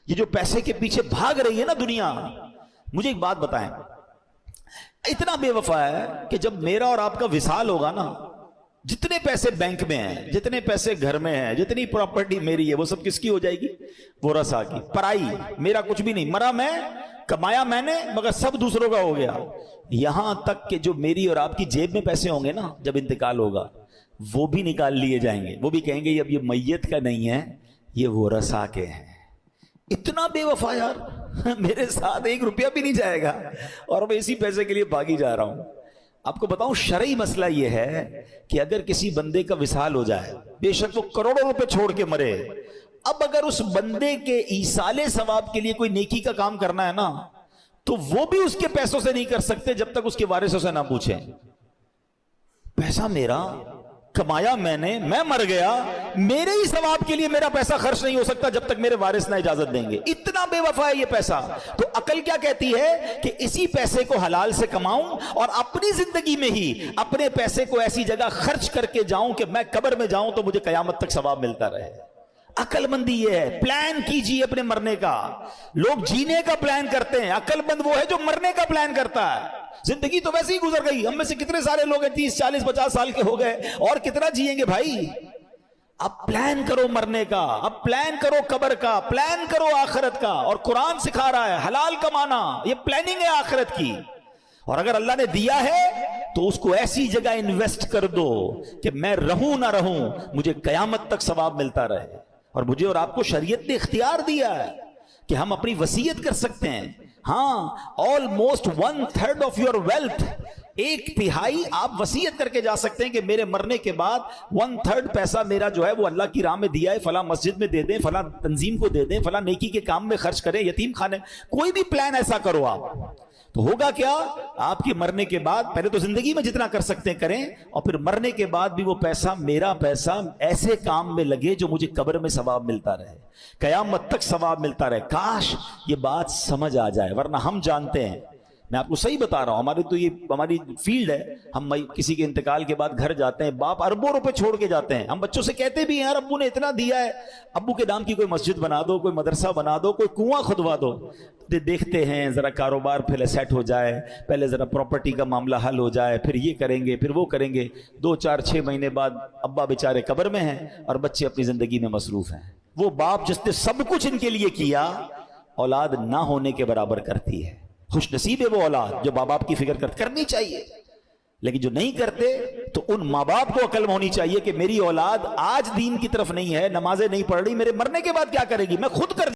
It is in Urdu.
یہ جو پیسے کے پیچھے بھاگ رہی ہے نا دنیا، مجھے ایک بات بتائیں، اتنا بے وفا ہے کہ جب میرا اور آپ کا وصال ہوگا نا، جتنے پیسے بینک میں ہیں، جتنے پیسے گھر میں ہیں، جتنی پراپرٹی میری ہے، وہ سب کس کی ہو جائے گی؟ ورثاء کی، پرائی، میرا کچھ بھی نہیں، مرا میں، کمایا میں نے، مگر سب دوسروں کا ہو گیا۔ یہاں تک کہ جو میری اور آپ کی جیب میں پیسے ہوں گے نا جب انتقال ہوگا، وہ بھی نکال لیے جائیں گے، وہ بھی کہیں گے اب یہ میت کا نہیں ہے، یہ ورثاء کے ہیں۔ اتنا بے وفا یار، میرے ساتھ ایک روپیہ بھی نہیں جائے گا اور میں اسی پیسے کے لیے بھاگی جا رہا ہوں۔ آپ کو بتاؤں شرعی مسئلہ یہ ہے کہ اگر کسی بندے کا وصال ہو جائے، بے شک وہ کروڑوں روپے چھوڑ کے مرے، اب اگر اس بندے کے ایصال ثواب کے لیے کوئی نیکی کا کام کرنا ہے نا، تو وہ بھی اس کے پیسوں سے نہیں کر سکتے جب تک اس کے وارثوں سے نہ پوچھیں۔ پیسہ میرا، کمایا میں نے، میں مر گیا، میرے ہی ثواب کے لیے میرا پیسہ خرچ نہیں ہو سکتا جب تک میرے وارث نہ اجازت دیں گے۔ اتنا بے وفا ہے یہ پیسہ۔ تو عقل کیا کہتی ہے کہ اسی پیسے کو حلال سے کماؤں اور اپنی زندگی میں ہی اپنے پیسے کو ایسی جگہ خرچ کر کے جاؤں کہ میں قبر میں جاؤں تو مجھے قیامت تک ثواب ملتا رہے۔ عقل مندی یہ ہے۔ پلان کیجیے اپنے مرنے کا۔ لوگ جینے کا پلان کرتے ہیں، عقل مند وہ ہے جو مرنے کا پلان کرتا ہے۔ زندگی تو ویسے ہی گزر گئی، ہم میں سے کتنے سارے لوگ ہیں 30 40 50 سال کے ہو گئے، اور کتنا جیئیں گے بھائی؟ اب پلان کرو مرنے کا، اب پلان کرو قبر کا، پلان کرو آخرت کا۔ اور قرآن سکھا رہا ہے حلال کمانا، یہ پلاننگ ہے آخرت کی۔ اور اگر اللہ نے دیا ہے تو اس کو ایسی جگہ انویسٹ کر دو کہ میں رہوں نہ رہوں مجھے قیامت تک ثواب ملتا رہے۔ اور مجھے اور آپ کو شریعت نے اختیار دیا ہے کہ ہم اپنی وصیت کر سکتے ہیں۔ ہاں، آلموسٹ 1/3 آف یور ویلتھ، 1/3 آپ وصیت کر کے جا سکتے ہیں کہ میرے مرنے کے بعد 1/3 پیسہ میرا جو ہے وہ اللہ کی راہ میں دیا ہے، فلاں مسجد میں دے دیں، فلاں تنظیم کو دے دیں، فلاں نیکی کے کام میں خرچ کریں، یتیم خانے، کوئی بھی پلان ایسا کرو آپ، تو ہوگا کیا؟ آپ کے مرنے کے بعد پہلے تو زندگی میں جتنا کر سکتے ہیں کریں، اور پھر مرنے کے بعد بھی وہ پیسہ، میرا پیسہ ایسے کام میں لگے جو مجھے قبر میں ثواب ملتا رہے، قیامت تک ثواب ملتا رہے۔ کاش یہ بات سمجھ آ جائے، ورنہ ہم جانتے ہیں، میں آپ کو صحیح بتا رہا ہوں، ہماری تو یہ ہماری فیلڈ ہے، ہم کسی کے انتقال کے بعد گھر جاتے ہیں، باپ اربوں روپے چھوڑ کے جاتے ہیں، ہم بچوں سے کہتے بھی ہیں یار ابو نے اتنا دیا ہے، ابو کے نام کی کوئی مسجد بنا دو، کوئی مدرسہ بنا دو، کوئی کنواں کھدوا دو۔ دیکھتے ہیں ذرا کاروبار پہلے سیٹ ہو جائے، پہلے ذرا پراپرٹی کا معاملہ حل ہو جائے، پھر یہ کریں گے، پھر وہ کریں گے۔ 2 4 6 مہینے بعد ابا بیچارے قبر میں ہیں اور بچے اپنی زندگی میں مصروف ہیں۔ وہ باپ جس نے سب کچھ ان کے لیے کیا، اولاد نہ ہونے کے برابر کرتی ہے۔ خوش نصیب ہے وہ اولاد جو ماں باپ کی فکر کرنی چاہیے، لیکن جو نہیں کرتے تو ان ماں باپ کو عقل ہونی چاہیے کہ میری اولاد آج دین کی طرف نہیں ہے، نمازیں نہیں پڑھ رہی، میرے مرنے کے بعد کیا کرے گی، میں خود کر